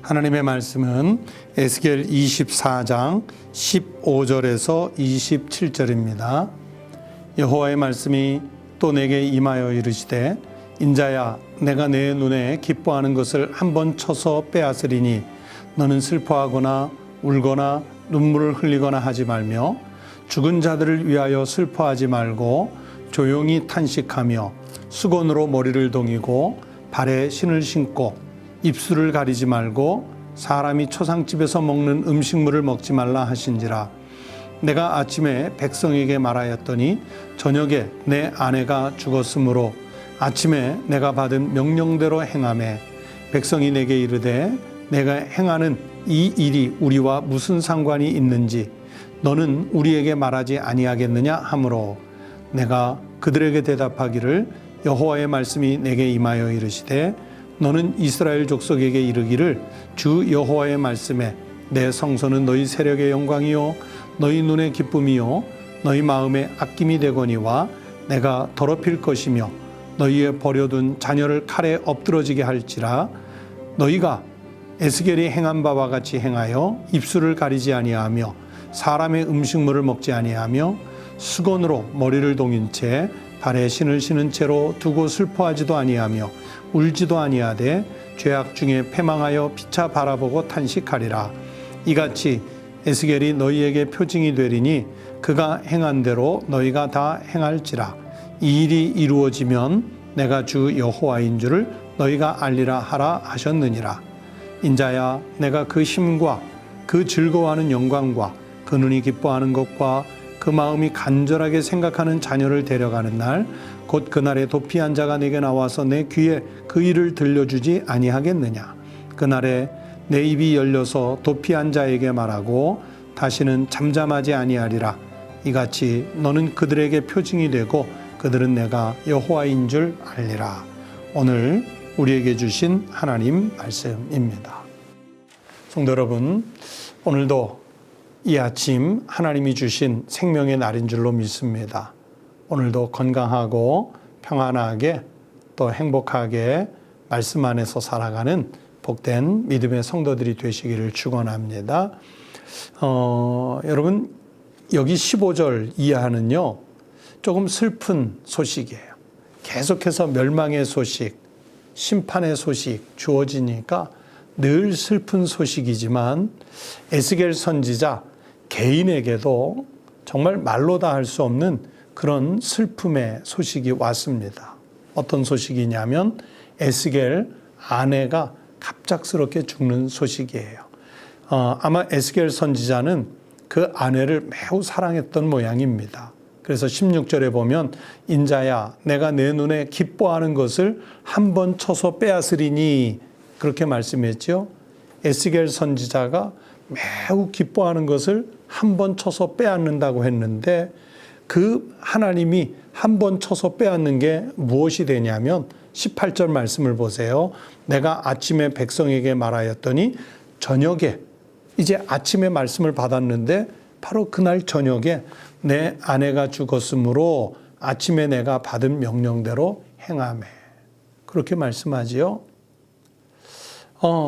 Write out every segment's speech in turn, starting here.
하나님의 말씀은 에스겔 24장 15절에서 27절입니다. 여호와의 말씀이 또 내게 임하여 이르시되 인자야 내가 내 눈에 기뻐하는 것을 한번 쳐서 빼앗으리니 너는 슬퍼하거나 울거나 눈물을 흘리거나 하지 말며 죽은 자들을 위하여 슬퍼하지 말고 조용히 탄식하며 수건으로 머리를 동이고 발에 신을 신고 입술을 가리지 말고 사람이 초상집에서 먹는 음식물을 먹지 말라 하신지라. 내가 아침에 백성에게 말하였더니 저녁에 내 아내가 죽었으므로 아침에 내가 받은 명령대로 행하매 백성이 내게 이르되 내가 행하는 이 일이 우리와 무슨 상관이 있는지 너는 우리에게 말하지 아니하겠느냐 하므로 내가 그들에게 대답하기를 여호와의 말씀이 내게 임하여 이르시되 너는 이스라엘 족속에게 이르기를 주 여호와의 말씀에 내 성소는 너희 세력의 영광이요 너희 눈의 기쁨이요 너희 마음의 아낌이 되거니와 내가 더럽힐 것이며 너희의 버려둔 자녀를 칼에 엎드러지게 할지라. 너희가 에스겔이 행한 바와 같이 행하여 입술을 가리지 아니하며 사람의 음식물을 먹지 아니하며 수건으로 머리를 동인 채 발에 신을 신은 채로 두고 슬퍼하지도 아니하며 울지도 아니하되 죄악 중에 패망하여 피차 바라보고 탄식하리라. 이같이 에스겔이 너희에게 표징이 되리니 그가 행한 대로 너희가 다 행할지라. 이 일이 이루어지면 내가 주 여호와인 줄을 너희가 알리라 하라 하셨느니라. 인자야 내가 그 힘과 그 즐거워하는 영광과 그 눈이 기뻐하는 것과 그 마음이 간절하게 생각하는 자녀를 데려가는 날 곧 그날에 도피한 자가 내게 나와서 내 귀에 그 일을 들려주지 아니하겠느냐. 그날에 내 입이 열려서 도피한 자에게 말하고 다시는 잠잠하지 아니하리라. 이같이 너는 그들에게 표징이 되고 그들은 내가 여호와인 줄 알리라. 오늘 우리에게 주신 하나님 말씀입니다. 성도 여러분, 오늘도 이 아침 하나님이 주신 생명의 날인 줄로 믿습니다. 오늘도 건강하고 평안하게 또 행복하게 말씀 안에서 살아가는 복된 믿음의 성도들이 되시기를 축원합니다. 여러분 여기 15절 이하는요 조금 슬픈 소식이에요. 계속해서 멸망의 소식, 심판의 소식 주어지니까 늘 슬픈 소식이지만 에스겔 선지자 개인에게도 정말 말로 다 할 수 없는 그런 슬픔의 소식이 왔습니다. 어떤 소식이냐면 에스겔 아내가 갑작스럽게 죽는 소식이에요. 아마 에스겔 선지자는 그 아내를 매우 사랑했던 모양입니다. 그래서 16절에 보면 인자야 내가 내 눈에 기뻐하는 것을 한 번 쳐서 빼앗으리니 그렇게 말씀했죠. 에스겔 선지자가 매우 기뻐하는 것을 한 번 쳐서 빼앗는다고 했는데 그 하나님이 한 번 쳐서 빼앗는 게 무엇이 되냐면 18절 말씀을 보세요. 내가 아침에 백성에게 말하였더니 저녁에 이제 아침에 말씀을 받았는데 바로 그날 저녁에 내 아내가 죽었으므로 아침에 내가 받은 명령대로 행하매 그렇게 말씀하지요.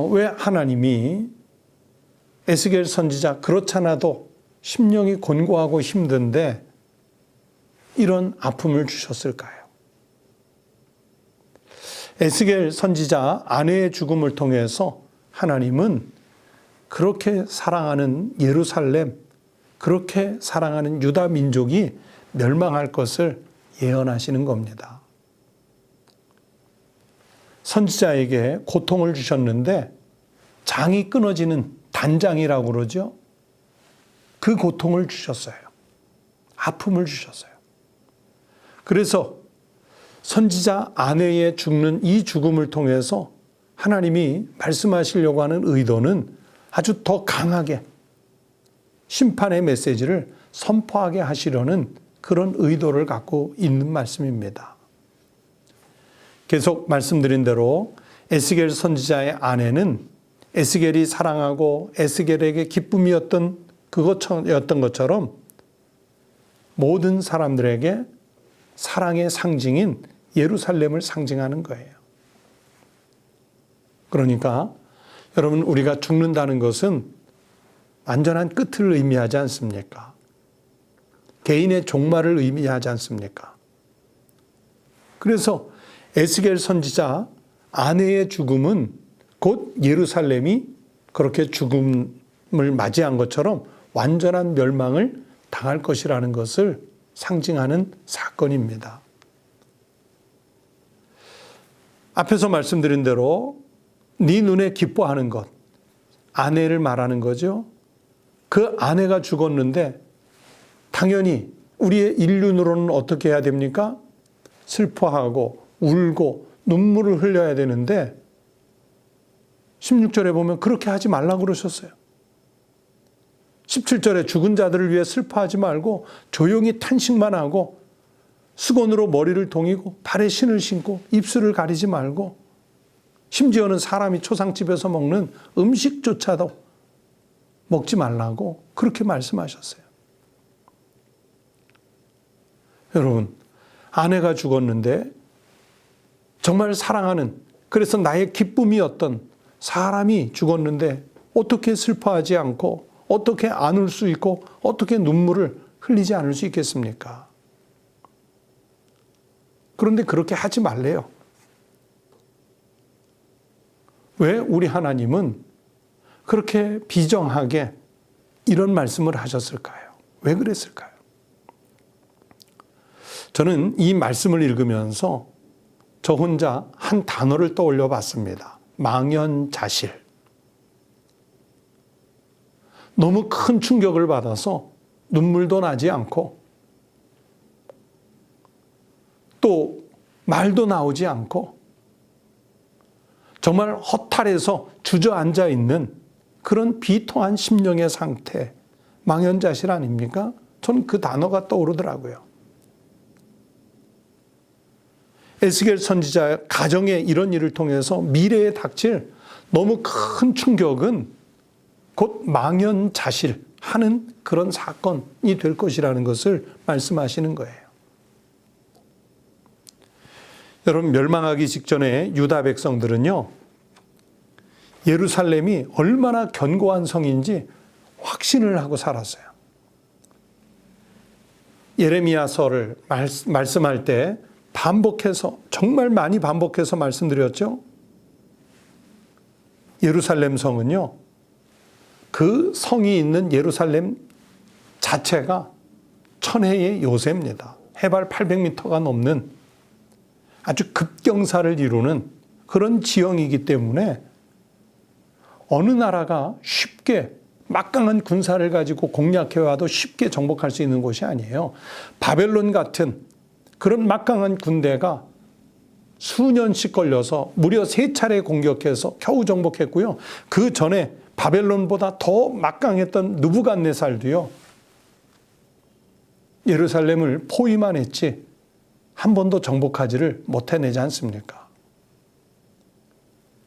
왜 하나님이 에스겔 선지자 그렇잖아도 심령이 곤고하고 힘든데 이런 아픔을 주셨을까요? 에스겔 선지자 아내의 죽음을 통해서 하나님은 그렇게 사랑하는 예루살렘, 그렇게 사랑하는 유다 민족이 멸망할 것을 예언하시는 겁니다. 선지자에게 고통을 주셨는데 장이 끊어지는 단장이라고 그러죠. 그 고통을 주셨어요. 아픔을 주셨어요. 그래서 선지자 아내의 죽는 이 죽음을 통해서 하나님이 말씀하시려고 하는 의도는 아주 더 강하게 심판의 메시지를 선포하게 하시려는 그런 의도를 갖고 있는 말씀입니다. 계속 말씀드린 대로 에스겔 선지자의 아내는 에스겔이 사랑하고 에스겔에게 기쁨이었던 그것이었던 것처럼 모든 사람들에게 사랑의 상징인 예루살렘을 상징하는 거예요. 그러니까 여러분, 우리가 죽는다는 것은 완전한 끝을 의미하지 않습니까? 개인의 종말을 의미하지 않습니까? 그래서 에스겔 선지자 아내의 죽음은 곧 예루살렘이 그렇게 죽음을 맞이한 것처럼 완전한 멸망을 당할 것이라는 것을 상징하는 사건입니다. 앞에서 말씀드린 대로 네 눈에 기뻐하는 것, 아내를 말하는 거죠. 그 아내가 죽었는데 당연히 우리의 인륜으로는 어떻게 해야 됩니까? 슬퍼하고 울고 눈물을 흘려야 되는데 16절에 보면 그렇게 하지 말라고 그러셨어요. 17절에 죽은 자들을 위해 슬퍼하지 말고 조용히 탄식만 하고 수건으로 머리를 동이고 발에 신을 신고 입술을 가리지 말고 심지어는 사람이 초상집에서 먹는 음식조차도 먹지 말라고 그렇게 말씀하셨어요. 여러분, 아내가 죽었는데 정말 사랑하는, 그래서 나의 기쁨이었던 사람이 죽었는데 어떻게 슬퍼하지 않고 어떻게 안 울 수 있고 어떻게 눈물을 흘리지 않을 수 있겠습니까? 그런데 그렇게 하지 말래요. 왜 우리 하나님은 그렇게 비정하게 이런 말씀을 하셨을까요? 왜 그랬을까요? 저는 이 말씀을 읽으면서 저 혼자 한 단어를 떠올려 봤습니다. 망연자실. 너무 큰 충격을 받아서 눈물도 나지 않고 또 말도 나오지 않고 정말 허탈해서 주저앉아 있는 그런 비통한 심령의 상태, 망연자실 아닙니까? 저는 그 단어가 떠오르더라고요. 에스겔 선지자 가정의 이런 일을 통해서 미래에 닥칠 너무 큰 충격은 곧 망연자실하는 그런 사건이 될 것이라는 것을 말씀하시는 거예요. 여러분, 멸망하기 직전에 유다 백성들은요, 예루살렘이 얼마나 견고한 성인지 확신을 하고 살았어요. 예레미야서를 말씀할 때 반복해서, 정말 많이 반복해서 말씀드렸죠. 예루살렘 성은요, 그 성이 있는 예루살렘 자체가 천혜의 요새입니다. 해발 800m가 넘는 아주 급경사를 이루는 그런 지형이기 때문에 어느 나라가 쉽게 막강한 군사를 가지고 공략해와도 쉽게 정복할 수 있는 곳이 아니에요. 바벨론 같은 그런 막강한 군대가 수년씩 걸려서 무려 3차례 공격해서 겨우 정복했고요. 그 전에 바벨론보다 더 막강했던 느부갓네살도요, 예루살렘을 포위만 했지 한 번도 정복하지를 못해내지 않습니까?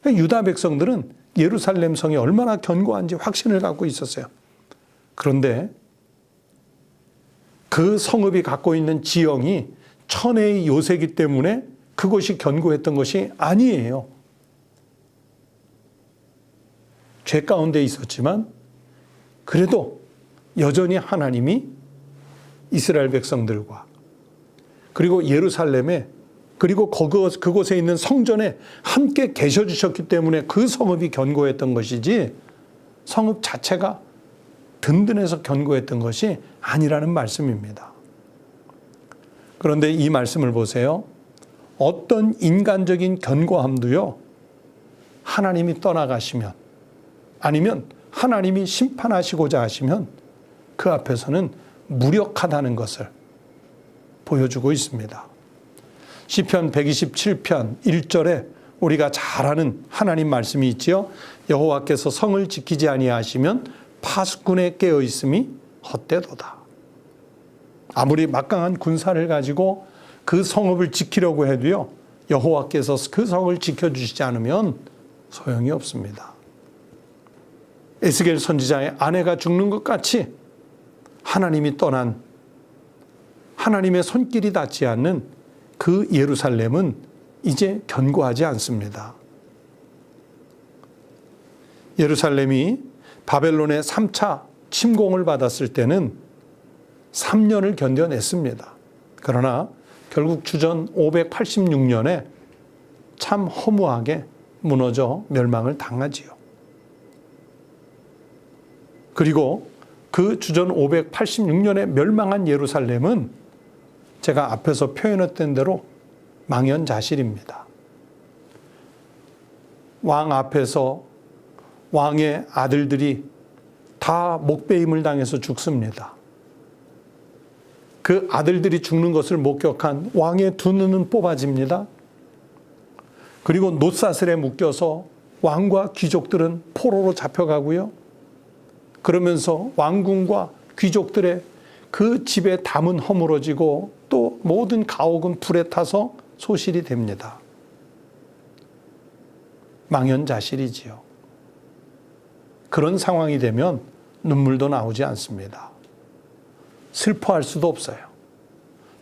유다 백성들은 예루살렘 성이 얼마나 견고한지 확신을 갖고 있었어요. 그런데 그 성읍이 갖고 있는 지형이 천혜의 요새이기 때문에 그것이 견고했던 것이 아니에요. 죄 가운데 있었지만 그래도 여전히 하나님이 이스라엘 백성들과 그리고 예루살렘에 그리고 그곳에 있는 성전에 함께 계셔 주셨기 때문에 그 성읍이 견고했던 것이지 성읍 자체가 든든해서 견고했던 것이 아니라는 말씀입니다. 그런데 이 말씀을 보세요. 어떤 인간적인 견고함도요, 하나님이 떠나가시면 아니면 하나님이 심판하시고자 하시면 그 앞에서는 무력하다는 것을 보여주고 있습니다. 시편 127편 1절에 우리가 잘 아는 하나님 말씀이 있지요. 여호와께서 성을 지키지 아니하시면 파수꾼에 깨어 있음이 헛되도다. 아무리 막강한 군사를 가지고 그 성읍을 지키려고 해도요, 여호와께서 그 성을 지켜주시지 않으면 소용이 없습니다. 에스겔 선지자의 아내가 죽는 것 같이 하나님이 떠난, 하나님의 손길이 닿지 않는 그 예루살렘은 이제 견고하지 않습니다. 예루살렘이 바벨론의 3차 침공을 받았을 때는 3년을 견뎌냈습니다. 그러나 결국 주전 586년에 참 허무하게 무너져 멸망을 당하지요. 그리고 그 주전 586년에 멸망한 예루살렘은 제가 앞에서 표현했던 대로 망연자실입니다. 왕 앞에서 왕의 아들들이 다 목베임을 당해서 죽습니다. 그 아들들이 죽는 것을 목격한 왕의 두 눈은 뽑아집니다. 그리고 놋사슬에 묶여서 왕과 귀족들은 포로로 잡혀가고요. 그러면서 왕궁과 귀족들의 그 집의 담은 허물어지고 또 모든 가옥은 불에 타서 소실이 됩니다. 망연자실이지요. 그런 상황이 되면 눈물도 나오지 않습니다. 슬퍼할 수도 없어요.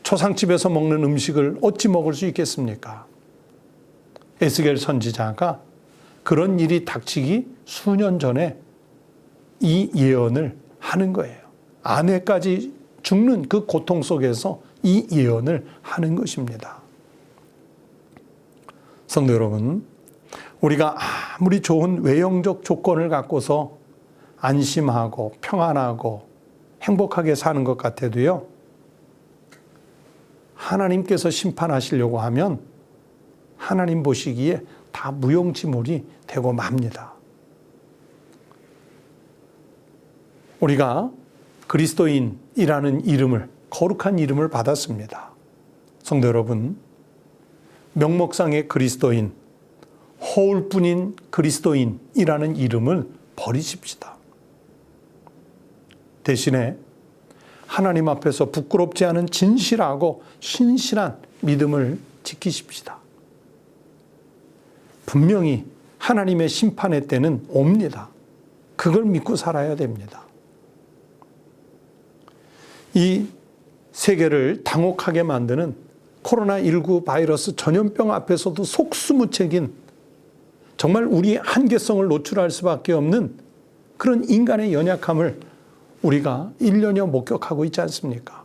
초상집에서 먹는 음식을 어찌 먹을 수 있겠습니까? 에스겔 선지자가 그런 일이 닥치기 수년 전에 이 예언을 하는 거예요. 아내까지 죽는 그 고통 속에서 이 예언을 하는 것입니다. 성도 여러분, 우리가 아무리 좋은 외형적 조건을 갖고서 안심하고 평안하고 행복하게 사는 것 같아도요, 하나님께서 심판하시려고 하면 하나님 보시기에 다 무용지물이 되고 맙니다. 우리가 그리스도인이라는 이름을, 거룩한 이름을 받았습니다. 성도 여러분, 명목상의 그리스도인, 허울뿐인 그리스도인이라는 이름을 버리십시다. 대신에 하나님 앞에서 부끄럽지 않은 진실하고 신실한 믿음을 지키십시다. 분명히 하나님의 심판의 때는 옵니다. 그걸 믿고 살아야 됩니다. 이 세계를 당혹하게 만드는 코로나19 바이러스 전염병 앞에서도 속수무책인, 정말 우리의 한계성을 노출할 수밖에 없는 그런 인간의 연약함을 우리가 1년여 목격하고 있지 않습니까?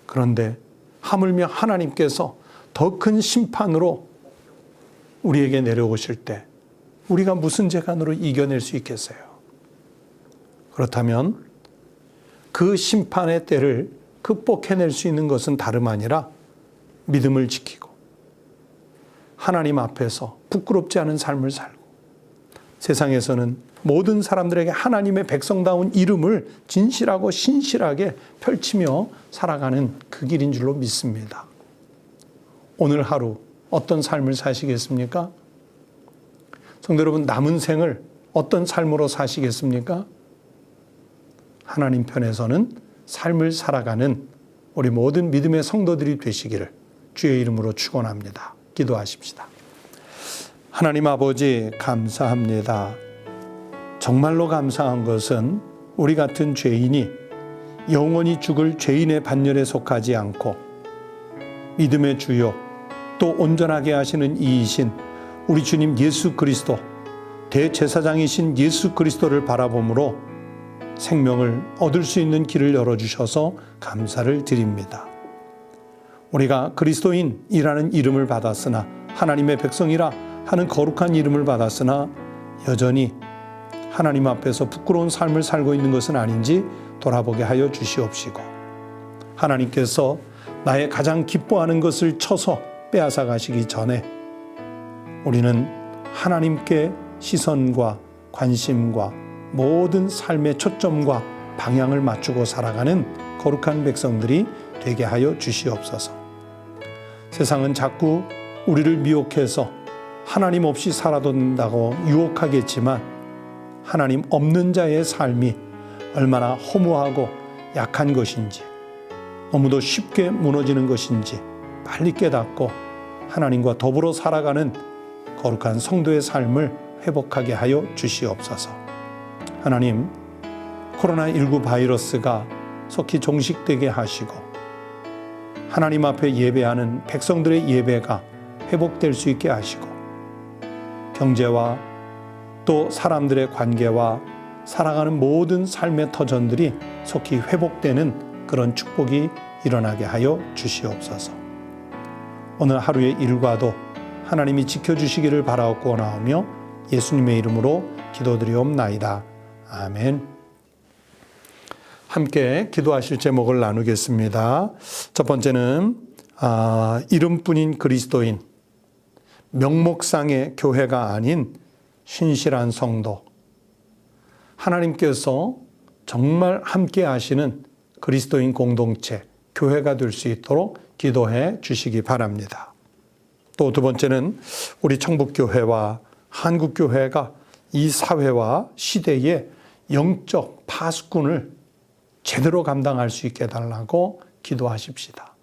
그런데 하물며 하나님께서 더 큰 심판으로 우리에게 내려오실 때 우리가 무슨 재간으로 이겨낼 수 있겠어요? 그렇다면 그 심판의 때를 극복해낼 수 있는 것은 다름 아니라 믿음을 지키고 하나님 앞에서 부끄럽지 않은 삶을 살고 세상에서는 모든 사람들에게 하나님의 백성다운 이름을 진실하고 신실하게 펼치며 살아가는 그 길인 줄로 믿습니다. 오늘 하루 어떤 삶을 사시겠습니까? 성도 여러분, 남은 생을 어떤 삶으로 사시겠습니까? 하나님 편에서는 삶을 살아가는 우리 모든 믿음의 성도들이 되시기를 주의 이름으로 축원합니다. 기도하십시다. 하나님 아버지, 감사합니다. 정말로 감사한 것은 우리 같은 죄인이 영원히 죽을 죄인의 반열에 속하지 않고 믿음의 주요 또 온전하게 하시는 이이신 우리 주님 예수 그리스도, 대제사장이신 예수 그리스도를 바라봄으로 생명을 얻을 수 있는 길을 열어주셔서 감사를 드립니다. 우리가 그리스도인이라는 이름을 받았으나, 하나님의 백성이라 하는 거룩한 이름을 받았으나 여전히 하나님 앞에서 부끄러운 삶을 살고 있는 것은 아닌지 돌아보게 하여 주시옵시고, 하나님께서 나의 가장 기뻐하는 것을 쳐서 빼앗아 가시기 전에 우리는 하나님께 시선과 관심과 모든 삶의 초점과 방향을 맞추고 살아가는 거룩한 백성들이 되게 하여 주시옵소서. 세상은 자꾸 우리를 미혹해서 하나님 없이 살아도 된다고 유혹하겠지만 하나님 없는 자의 삶이 얼마나 허무하고 약한 것인지, 너무도 쉽게 무너지는 것인지 빨리 깨닫고 하나님과 더불어 살아가는 거룩한 성도의 삶을 회복하게 하여 주시옵소서. 하나님, 코로나19 바이러스가 속히 종식되게 하시고 하나님 앞에 예배하는 백성들의 예배가 회복될 수 있게 하시고 경제와 또 사람들의 관계와 살아가는 모든 삶의 터전들이 속히 회복되는 그런 축복이 일어나게 하여 주시옵소서. 오늘 하루의 일과도 하나님이 지켜주시기를 바라옵고 원하오며 예수님의 이름으로 기도드리옵나이다. 아멘. 함께 기도하실 제목을 나누겠습니다. 첫 번째는 이름뿐인 그리스도인, 명목상의 교회가 아닌 신실한 성도, 하나님께서 정말 함께 하시는 그리스도인 공동체, 교회가 될 수 있도록 기도해 주시기 바랍니다. 또 두 번째는 우리 청북교회와 한국교회가 이 사회와 시대의 영적 파수꾼을 제대로 감당할 수 있게 해달라고 기도하십시다.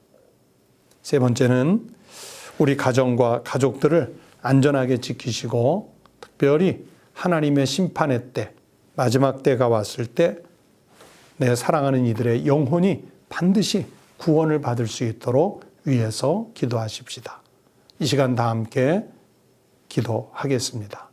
세 번째는 우리 가정과 가족들을 안전하게 지키시고 특별히 하나님의 심판의 때, 마지막 때가 왔을 때 내 사랑하는 이들의 영혼이 반드시 구원을 받을 수 있도록 위해서 기도하십시다. 이 시간 다 함께 기도하겠습니다.